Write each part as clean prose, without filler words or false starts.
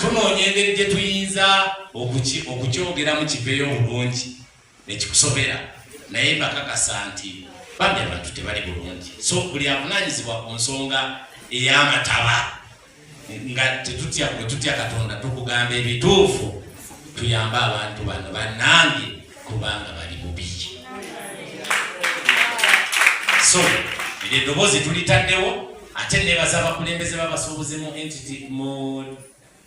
tunoonya engeri gye tuyinza okukyogeramu kiveeyo bulungi nekikusobera naye bakakasa nti bambi abantu tebali bulungi so buli avunaanyizibwa ku nsonga ey'amataba nga tetutya Katonda tukugamba ebituufu tuyambe abantu bano bannange kubanga bali bubi so eddoboozi tulitaddewo ate nebaza abakulembeze b'abasuubuzi mu entity mu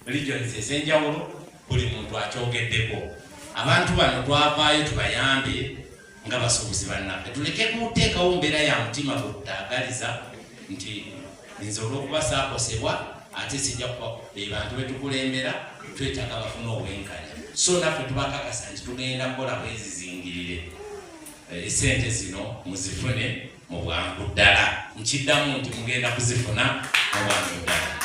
regions ez'enjawulo buli muntu akyogeddeko abantu bano twavaayo tubayambye nga basuubuzi bannaffe tuleke kuteekawo mbeera ya mutima gwekutaagaliza nti nze olw'okuba saakosebwa ate sijja kuba bantu betukulembera twetaaga bafuna obwenkanya so naffe tubakakasa nti tugenda kukola bwezizingirire esente zino muzifune mu bwangu ddala nkiddamu nti mugenda kuzifuna mu bwangu ddala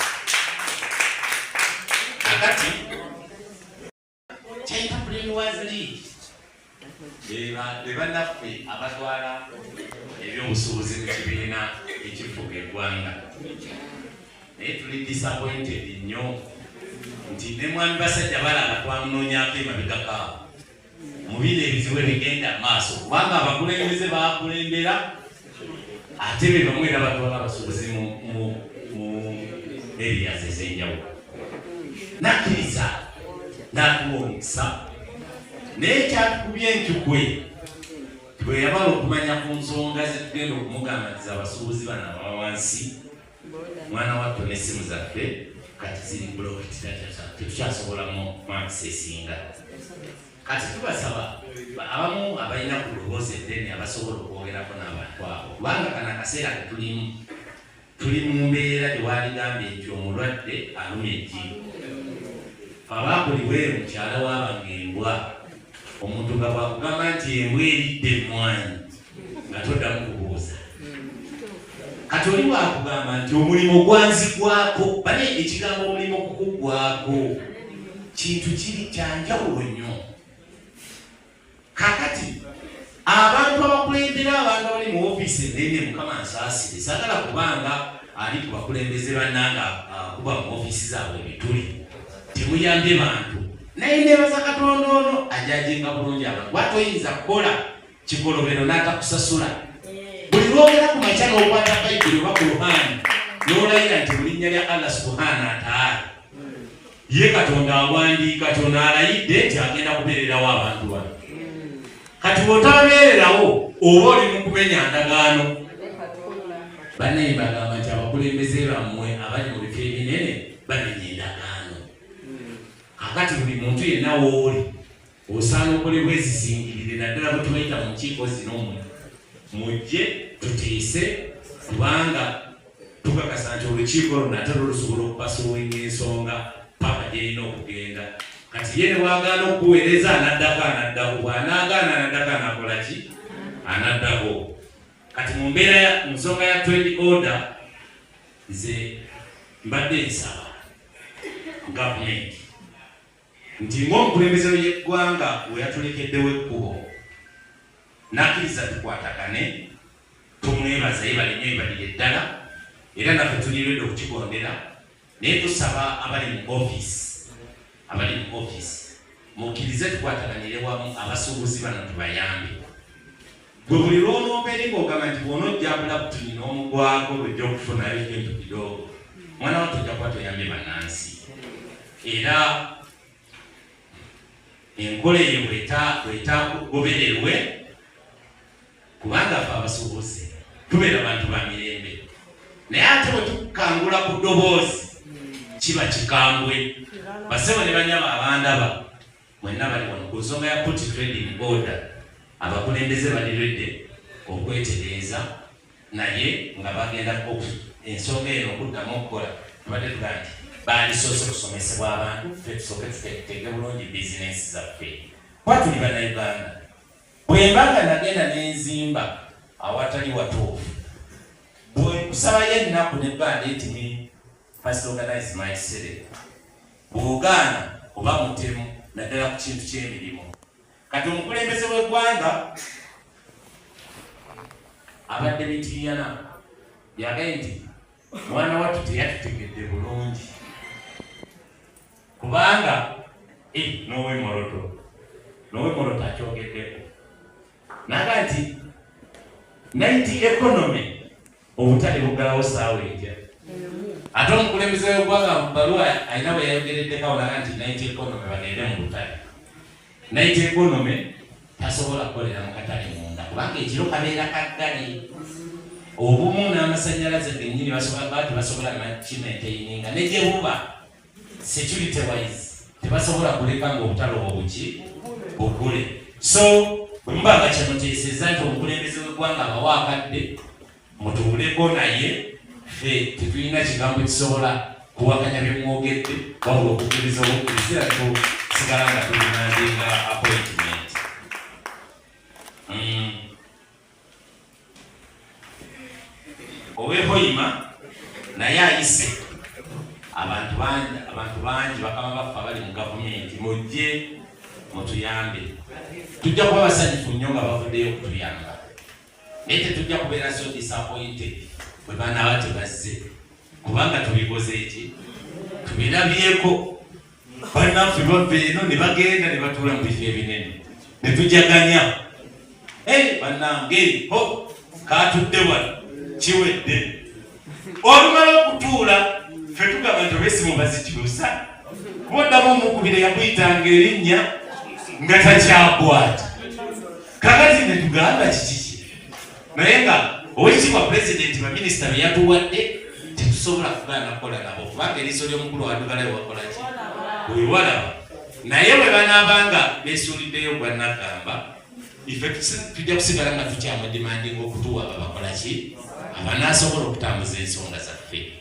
akati kyayita Brainwaves League bannaffe abatwala ebyobusuubuzi mu kibiina ekifuga eggwanga naye tuli disappointed nnyo nti ne mwami basajja balaba twamunoonyako emabegaka mu bino ebizibu ebigenda maaso kubanga abakulembeze bakulembera ate be bamwe era batwala abasuubuzi mu areas ez'enjawulo nakkiriza n'atuwa omukisa naye kyatukubye enkyukwe bwe yabala okumanya ku nsonga zetugenda okumugamatiza abasuubuzi bano ababa wansi mwana watto n'essimu zaffe kati ziri bulokiti tetukyasobolamu makisesinga kati tubasaba abamu abalina ku luboozi eddene abasobola okwogerako n'abantu abo kubanga kana akaseera ketulimu tuli mu mbeera gye waligambye nti omulwadde aluma ejjiru abaakulibwe mukyala waabanga embwa omuntu nga bwakugamba nti embwa eridde emmwanyi nga toddamu kubuuza kati oli wakugamba nti omulimu gwanzigwako bale ekigambo omulimu kukuggwako kintu kiri kyanjawulo nnyo kakati abantu abakulembera abantu abali mu ofiisi ennene mukama nsaasire saagala kubanga ali ku bakulembeze bannanga kuba mu ofiisi zaabwe ebituli temuyambye bantu naye nebaza Katonda ono ajajinga bulungi abantu watoyinza kukola kikolobero n'atakusasula buli lwogera ku makya n'okwata bayibuli oba ku luhani n'olayira nti mu linnya lya Allah subhanahu wa ta'ala ye Katonda awandiika Katonda alayidde nti agenda kubeererawo abantu bano kati bw'otababeererawo oba oli mu kumenya ndagaano bannaye bagamba nti abakulembeze bammwe abali mu bifo ebinene bamenya endagaano kakati buli muntu yenna wooli osaana okolebwa ezizingirire naddala bwe tubayita mu nkiiko zino mujje tuteese kubanga tukakasa nti olukiiko luno ate lulusobola okupasuwinga ensonga papa gyerina okugenda kati ye ne bwagaana okuweereza anaddako bw'anaagaana anaddako anakola ki anaddako kati mu mbeera mu nsonga ya trade order nze mbadde nsaba gavumenti nti ng'omukulembeze w'eggwanga we yatulekeddewo ekkubo nakkiriza tukwatagane tumwebaza yebale nnyo yebalire ddala era naffe tulirwedde okukigondera naye tusaba abali mu ofiisi mukkirize tukwataganire wamu abasuubuzi bano tubayambe gwe buli lw'onoobeera ng'ogamba nti bw'onojjambula butuni n'omugwako lwejja okufunayo ekintu kidogo mwana wattu ojja kuba toyambye bannansi era enkola eyo bwetagobererwe kubanga ffe abasuubuzi tubeera bantu ba mirembe naye ate bwe tukangula ku ddoboozi kiba kikambwe basebo ne banyama abandaba mwenna bali wano ku nsonga ya put trading order abakulembeze balirwedde okwetereeza naye nga bagenda ensonga eno okuddamu okukola tubadde tugaa nti baalisoose okusomesebwa abantu ffe tusooke tutege bulungi bizinesi zaffe kuba tuli bannayuganda bwe mbanga nagenda n'enzimba awatali watuufu bwe kusabayo ennaku nebbanda eti first organize my city bw'ogaana oba mutemu naddala ku kintu ky'emirimu kati omukulembeze w'eggwanga abadde bitiriyana yagaye nti mwana wattu teyatutegedde bulungi ku kubanga nowe moroto akyogeddeeko naga nti night economy obutale bugalawo saawa ejja ate omukulembeze w'eggwanga mu bbaluwa alina bwe yayogereddeko olaga nti night economy bagende mu butale. Night economy tasobola kukolera mu katale munda kubanga ekiro kabeera kaggale, obumu n'amasannyalaze gennyini basobola kimaintaininga ne gye buba security wise tebasobola kuleka ng'obutale obwo bugule. So bwe muba nga kyemuteesezza nti omukulembeze w'eggwanga abawa akadde mutuuleko naye ffe tetulina kigambo kisobola kuwakanya bye mwogedde wabula okukkiriza obukkirizira tusigala nga tulinandinga appointment. Owehoima naye ayise abantu bangi bakama baffe abali mu gavumenti mujje mutuyambe. Tujja kuba basanyufu nnyo nga bavuddeyo okutuyamba naye tetujja kubeera so disappointed bwe banaaba tebazze kubanga tubikoze eki tubirabyeko. Bannaffe bava eno ne bagenda ne batuula mu bifo ebinene ne tujaganya bannange katudde wano kiwedde. Olumala okutuula ffe tugamba nti olw'essimu bazikyusa boddamu omukubire yakuyitanga erinnya nga takyakwata. Kakati ne tugamba kikiki naye nga owekitiibwa pulezidenti baminisita be yatuwadde tetusobola kugaana kukola nabo kubanga eriiso ly'omukulu wadugalayo wakolaki wewalaba. Naye bwe banaabanga beesuuliddeyo gwannagamba ife tujja kusigala nga tukyamudimandinga okutuwa babakolaki abanaasobola okutambuza ensonga zaffe.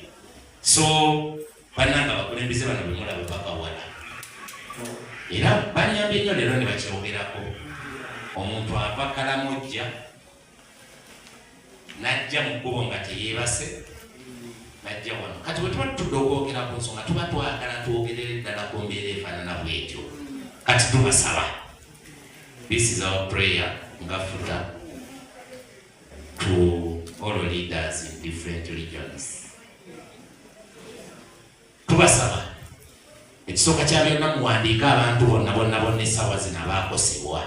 So bannanga abakulembeze bano bwe mulaba bakawala era banyambye nnyo leero ne bakyogerako. Omuntu ava Kalamojja najja mu kkubo nga teyeebase najja wano kati bwe tuba tutudde okwogera ku nsonga tuba twagala twogerere ddala ku mbeera efaanana bwetyo. Kati tubasaba, this is our prayer ngafuta to all leaders in different regions. Tubasaba ekisooka kya byonna muwandiika abantu bonna essaawa zino abaakosebwa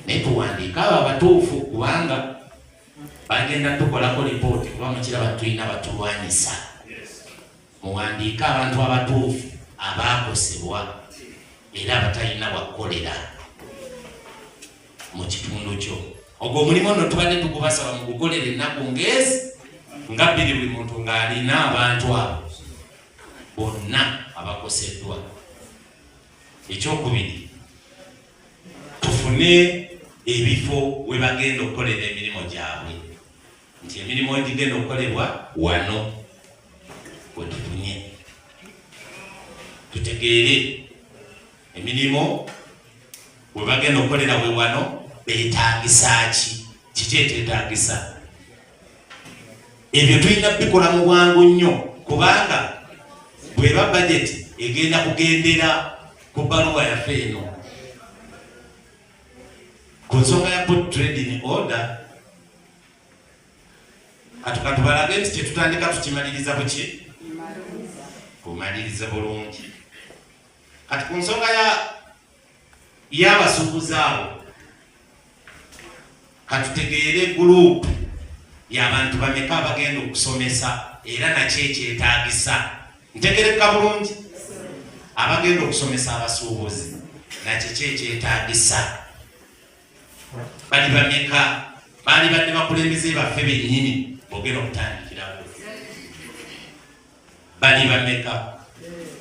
naye tuwandiika abo abatuufu kubanga bagenda tukolako lipooti kuba mukiraba tulina batulwanyisa. Muwandiika abantu abatuufu abaakosebwa era abatalina bwakukolera mu kitundu kyo. Ogwo omulimu nno tubadde tugubasaba mu kukolera ennaku ngezi nga bbiri buli muntu ng'alina abantu abo bonna abakoseddwa. Ekyokubiri tufune ebifo we bagenda okukolera emirimu gyabwe nti emirimu egigenda okukolebwa wano we tufunye. Tutegeere emirimu we bagenda okukolera we wano beetaagisa kiki ekyetaagisa. Ebyo tulina bikola mu bwangu nnyo kubanga bweba budget egenda kugendera ku bbaluwa yaffe eno ku nsonga ya put trade in order. Katubalage nti kyetutandika tukimaliriza buki kumaliriza bulungi. Kati ku nsonga y'abasuubuzi abo katutegeere gurupu y'abantu bameka abagenda okusomesa era nakyo ekyetaagisa. Ntegereka bulungi abagenda okusomesa abasuubuzi nakyo kyekyetaagisa. Bali bameka baali badde bakulembeze baffe bennyini bogenda okutandikirako bali bameka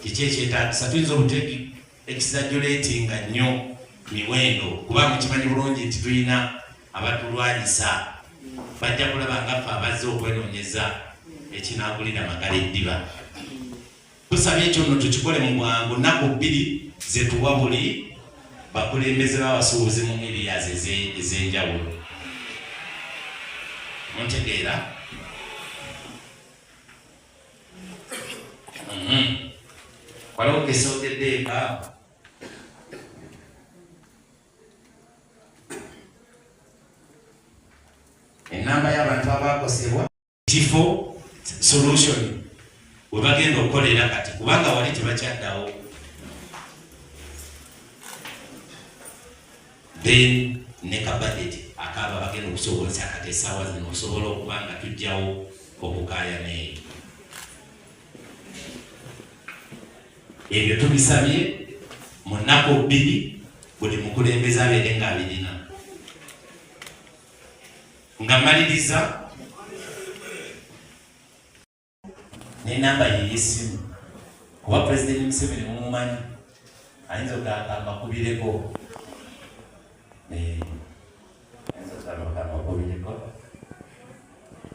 kiki ekyetaagisa. Tuyinza obutegi exaggeratinga nnyo miwendo kuba mukimanyi bulungi nti tulina abatulwanyisa bajja kulaba ngaffe abazze okwenoonyeza ekinaagulira magala eddiba. Tusabye ekyo nno tukikole mu bwangu nnaku bbiri zetuwa buli bakulembeze b'abasuubuzi mu areas ez'enjawulo. Muntegeera? Waliwo kesogeddeeka enamba y'abantu abaakosebwa kifo solution we bagenda okukolera kati kubanga wali tebakyaddawo then ne ka budget akaba bagenda okusobolesa kati essaawa zino osobola okubanga tujjawo okukaaya neeyo. Ebyo tubisabye mu nnaku 2 buli mukulembeze abeere nga abirina. Nga maliriza n'enamba ye y'essimu kuba Pulezidenti Museveni mumumanyi ayinza okugamba akubireko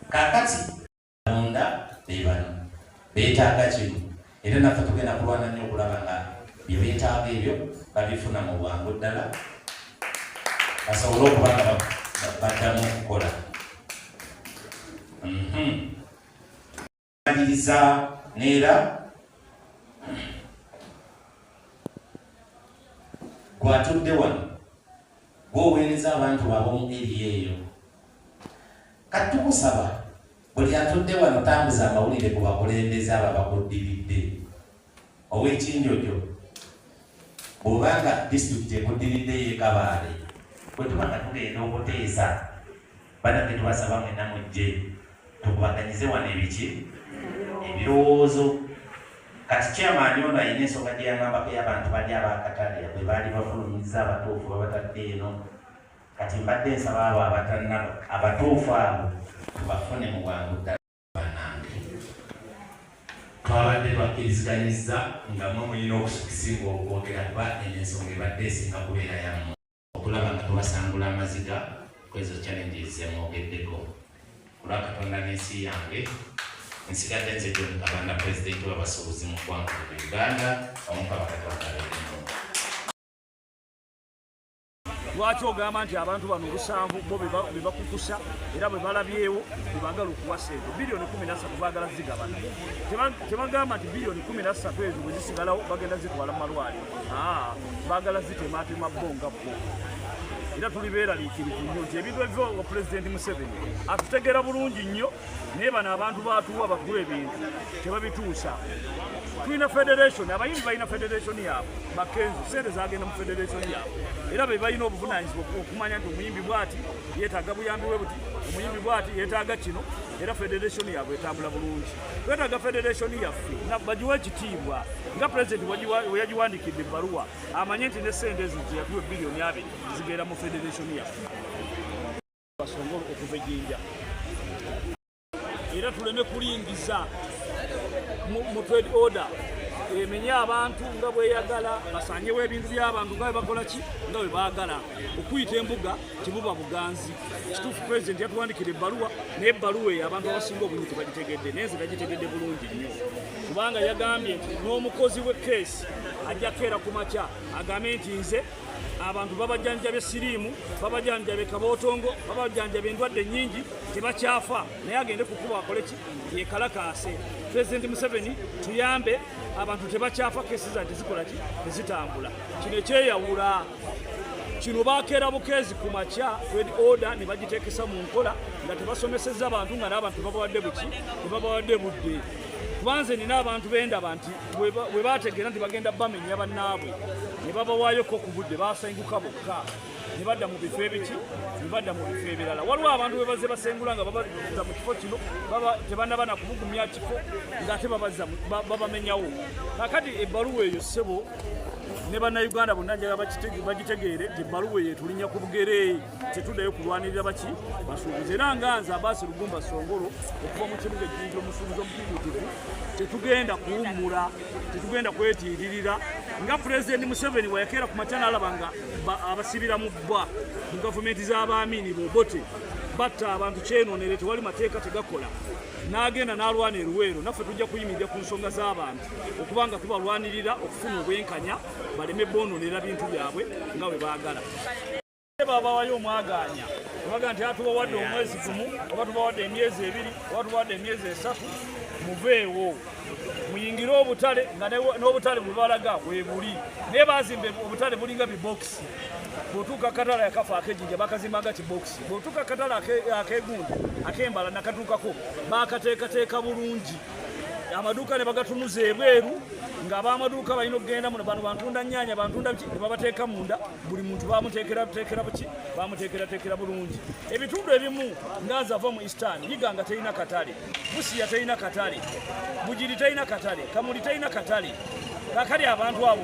kakati munda bebano beetaaga kino era naffe tugenda kulwana nnyo okulaba nga bye beetaaga ebyo babifuna mu bwangu ddala basobole okuba nga baddamu okukola. Maliriza neera gwatudde wano gwoweereza abantu ab'omu eri eyo. Kati tukusaba buli atudde wano tambuza amawulire ku bakulembeze abo abakuddiridde. Ow'Ekinjojo bw'obanga disitulikiti ekuddiridde y'e Kabale bwe tuba nga tugenda okuteesa banabwe tubasaba mwena mujje tukubaganyize wano ebiki ebirowoozo. Kati kyamaani ono ayina ensonga gye yangambako y'abantu bali abakatale bwe baali bafulumiza abatuufu babatadde eno. Kati mbadde nsaba abo abatuufu abo tubafune mu bwangu ddala bannange. Twabadde twakkiriziganyizza nga mwe mulina okusinga okwogera kuba eno ensonga ebadde esinga kubeera yammwe okulaba nga tubasangula amaziga ku ezo challenges ze mwogeddeko. Olwa Katonda n'ensi yange nsigadde nze John Kabanda, Pulezidenti w'abasuubuzi mu ggwanga Uganda, Omukama Katonda abeeremu. Lwaki ogamba nti abantu bano olusanvu bo be bakukusa era bwe balabyewo bwe baagala okuwa ssente bilioni 13 baagala zigabana. Tebagamba nti bilioni 13 ezo bwe zisigalawo bagenda zitwala mu malwaliro. Baagala zitematema bonga bo. Era tulibeeraliikirivu nnyo nti ebintu ebiva wa Pulezidenti Museveni atutegeera bulungi nnyo naye bano abantu baatuwa bagula ebintu tebabituusa. Tulina federation, abayimbi balina federation yaabwe Makenzi, sente zagenda mu federation yaabwe era be balina obuvunaanyizibwa okumanya nti omuyimbi bw'ati yeetaaga buyambi bwe buti, omuyimbi bw'ati yeetaaga kino era federation yaabwe etambula bulungi. Twetaaga federation yaffe bagiwa ekitiibwa nga Pulezidenti we yagiwandiikidde ebbaluwa amanye nti ne sente ezo ze yatuwa bilioni 2 zigenda mu federation yaffe basongolo okuva ejjinja era tuleme kulingiza mu trade order emenye abantu nga bweyagala basanyewo ebintu by'abantu nga bwe bakola ki nga bwe baagala okuyita embuga tebuba buganzi. Kituufu Pulezidenti yatuwandikira ebbaluwa naye ebbaluwa eyo abantu abasinga obungi tebagitegedde nenze gagitegedde bulungi nnyo kubanga yagambye nti n'omukozi w'ekkeesi ajja keera ku makya agambe nti nze abantu babajjanjabe siriimu babajjanjabe kabootongo babajjanjabe endwadde nnyingi tebakyafa naye agende kukuba akole ki yekalakaase. Pulezidenti Museveni tuyambe abantu tebakyafa keesi za tezikola ki tezitambula. Kino ekyeyawula kino baakeera bukeezi ku makya trade order ne bagiteekesa mu nkola nga tebasomesezza abantu nga n'abantu babawadde buki tebabawadde budde. Kubanze nina abantu bendaba nti bwe baategeera nti bagenda bamenya bannaabwe ne babawayoko ku budde basenguka bokka ne badda mu bifo ebiki ne badda mu bifo ebirala. Waliwo abantu bwe bazze basengula nga babazza mu kifo kino tebannaba na kubugumya kifo ng'ate babamenyawo. Kakati ebbaluwa eyo ssebo ne bannayuganda bonna njagala bagitegeere nti ebbaluwa eyo etulinnya ku bugere tetuddayo kulwanirira baki basuubuzi. Era nga nze Abbas Lugumba Ssongolo okuva mu kibuga Ejjinja omusuubuzi omutuyutivu tetugenda kuwummula tetugenda kwetiiririra nga Pulezidenti Museveni weyakeera ku makya n'alaba nga abasibira mu bbwa mu gavumenti z'abaamiini Bobote batta abantu kyenoonere tewali mateeka tegakola n'agenda n'alwana e Luweero. Naffe tujja kuyimirira ku nsonga z'abantu okubanga tubalwanirira okufuna obwenkanya baleme boononera bintu byabwe nga bwe baagala. Babawayo omwagaanya baga nti atubawadde omwezi gumu oba tubawadde emyezi 2 oba tubawadde emyezi 3 muveewo muyingire obutale nga n'obutale bwe balaga bwe buli naye bazimba obutale bulinga bibokisi. Bw'otuuka akatale akafa ak'Ejjinja bakazimbaga kibokisi. Bw'otuuka akatale ak'Egundi ak'Embala nakatuukako baakateekateeka bulungi amaduuka ne bagatunuza ebweru ng'abamaduuka balina okugenda muno bano bantunda nnyaanya bantunda biki ne babateeka munda buli muntu bamuteekera buki bamuteekerateekera bulungi. Ebitundu ebimu ngaaza ava mu Eastern Biganga terina katale, Busia terina katale, Bugiri terina katale, Kamuli terina katale. Kakali abantu abo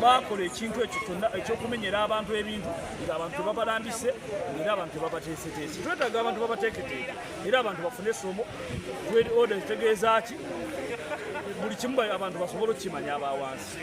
bakola ekintu ekyo kyonna ekyokumenyera abantu ebintu ng'abantu tebabalambise era abantu tebabateeseteese. Twetaaga abantu babateeketeeke era abantu bafune essomo. Trade order kitegeeza ki? Buli kimu abantu basobola okukimanya abawansi.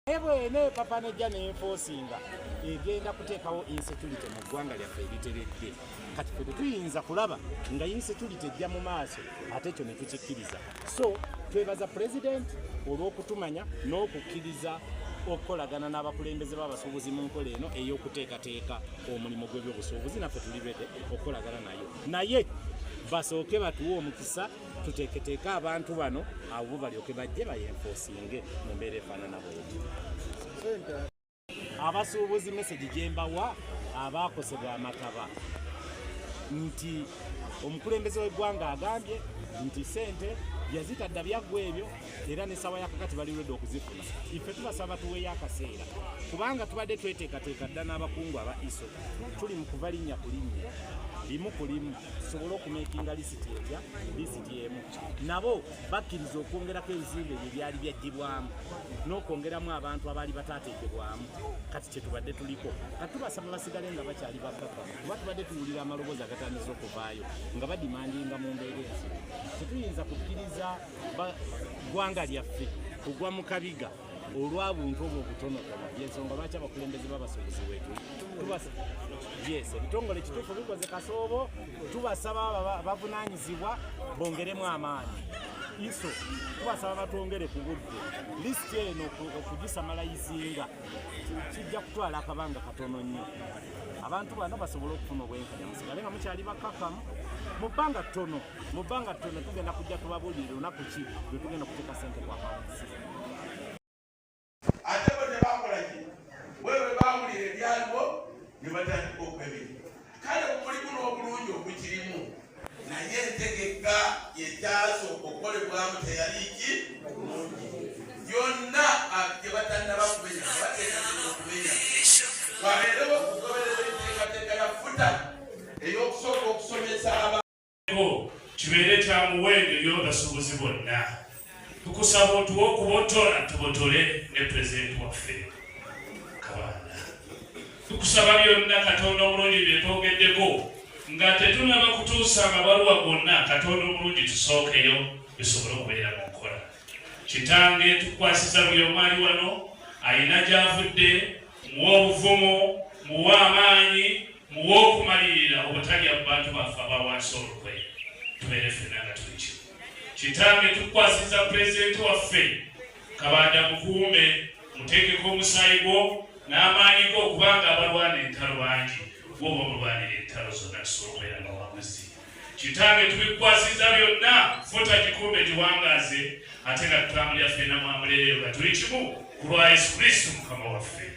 Ebwene papa nejja n'enforcinga egenda kuteekawo insecurity mu ggwanga lyaffe eriteredde. Kati ffe tetuyinza kulaba nga insecurity ejja mu maaso ate ekyo ne tukikkiriza. So twebaza President olw'okutumanya n'okukkiriza okukolagana n'abakulembeze b'abasuubuzi mu nkola eno ey'okuteekateeka omulimu gw'ebyobusuubuzi. Naffe tuli ready okukolagana nayo, naye basooke batuwe omukisa tuteeketeeke abantu bano abo balyoke bajje bayenforcinge mu mbeera efaanana bw'eti. Abasuubuzi message gye mbawa abaakosebwa amataba nti omukulembeze w'eggwanga agambye nti ssente yazitadda byaggwa ebyo era n'essawa yakakati bali lwedde okuzifuna. Iffe tubasaba tuweeyo akaseera kubanga tubadde tweteekateeka dda n'abakungu aba ISO tuli mu kuva linnya ku linnya limu ku limu tusobole okumeekinga lisiti etya lisiti emu. Nabo bakkiriza okwongerako ebizimbe ebyo byali byaggyibwamu n'okwongeramu abantu abaali bataateekebwamu. Kati kye tubadde tuliko kati tubasaba basigale nga bakyali bakkakkamu kuba tubadde tuwulira amaloboozi agatandise okuvaayo nga badimandinga mu mbeera ensi. Tetuyinza kukkiriza ggwanga lyaffe kugwa mu kabiga olwa buntu obwo obutonotono. Yensonga lwaki abakulembeze b'abasuubuzi wetu ebitongole kituufu bikoze kasoobo. Tubasaba bavunaanyizibwa bongeremu amaanyi. ISO tubasaba batwongere ku budde. Lisiti eno okugisamalayizinga kijja kutwala akabanga katono nnyo. Abantu bano basobole okufuna obwenkanya musigale nga mukyali bakkakkamu mu bbanga ttono tugenda kujja tubabuulire lunaku ki lwe tugenda okuteeka ssente ku akawunti. Ate bo tebakola ki? Wewe baawulira ebyaliwo ne batandika okwebiri. Kale mulimu n'obulungi obukirimu naye entegeka yekyasooka okukolebwamu teyali ki? Byonna gye batannaba kumenya bateekateeka okumenya. Wabeerewo okugoberera enteekateeka ya futa ey'okusooka okusomesa abantu. Kibeere kya muwendo eri abasuubuzi bonna. Tukusaba otuwe okubotola tubotole ne pulezidenti waffe Kabanda. Tukusaba byonna Katonda omulungi bye twogeddeko nga tetunaba kutuusa amabaluwa gonna Katonda omulungi tusookeyo bisobole okubeera mu nkola. Kitange tukwasiza buli omu ali wano ayina gy'avudde, muwe obuvumo, muwe amaanyi, muwe okumalirira obutalya mu bantu baffe abawansi olukwe. Tubeere ffenna nga tuli kimu. Kitange tukwasiza pulezidenti waffe Kabanda mukuume, muteekeko omusaayi gwo n'amaanyi go okubanga abalwana entalo bangi gwoba omulwanira entalo zonna tusobola okubeera n'owamuzi. Kitange tubikwasiza byonna futa gikuume giwangaaze ate nga tutambulira ffenna mwamulereyo nga tuli kimu ku lwa Yesu Kristo Mukama waffe.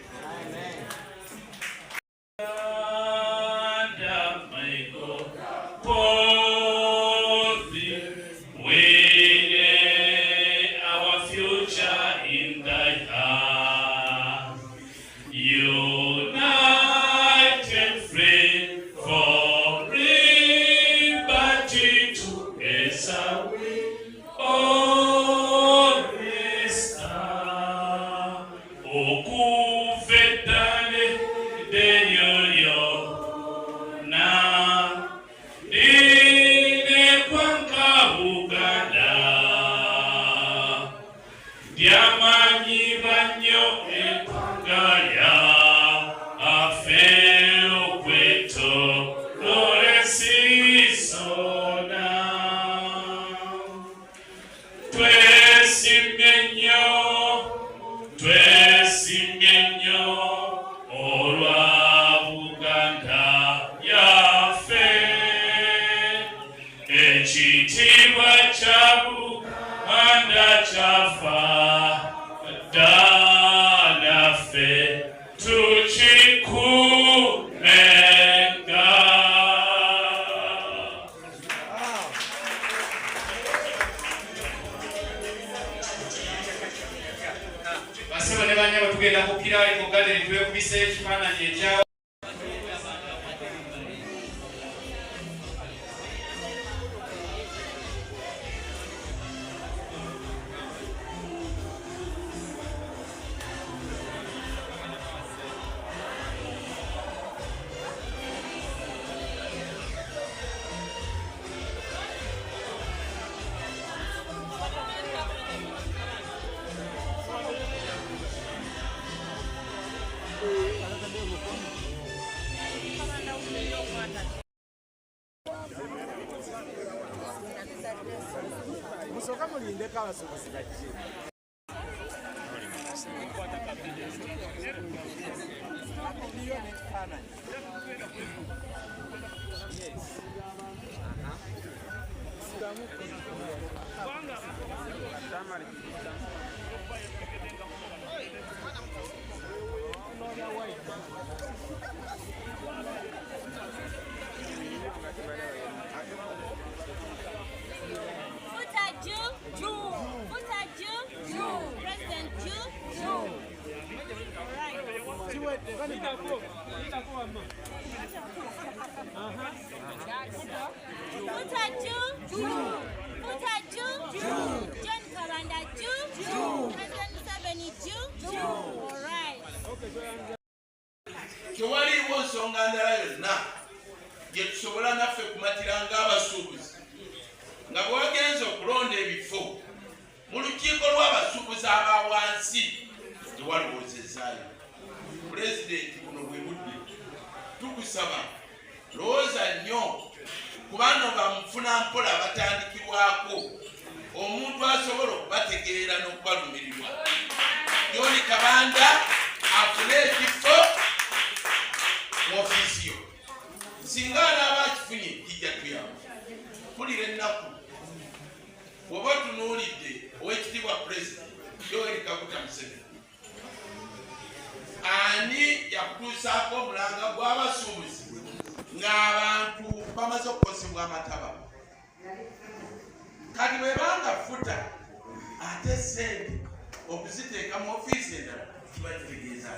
bwe tugenda kukkira Eco Garden twekubise ekifaananyi ekyawo Musoka mulindeko abasuubuzi bajje. Tewaliwo nsonga ndala yonna gye tusobola naffe kumatira ng'abasuubuzi nga bwe wagenza okulonda ebifo mu lukiiko lw'abasuubuzi aba wansi tewalowoozezaayo. Pulezidenti buno bwe budde tukusaba lowooza nnyo kubanga bamufuna mpola batandikibwako omuntu asobola okubategeera n'okubalumirirwa. John Kabanda afune ekifo mu ofiisi yo. Singa anaaba akifunye kijja tuyamu. Mpulira ennaku bw'oba tunuulidde Oweekitiibwa Pulezidenti Yoweri Kaguta Museveni ani yakutuusaako omulanga gw'abasuubuzi ng'abantu bamaze okukosebwa amataba. Kati bwe banga futa ate sente okuziteeka mu ofiisi endala kiba kitegeeza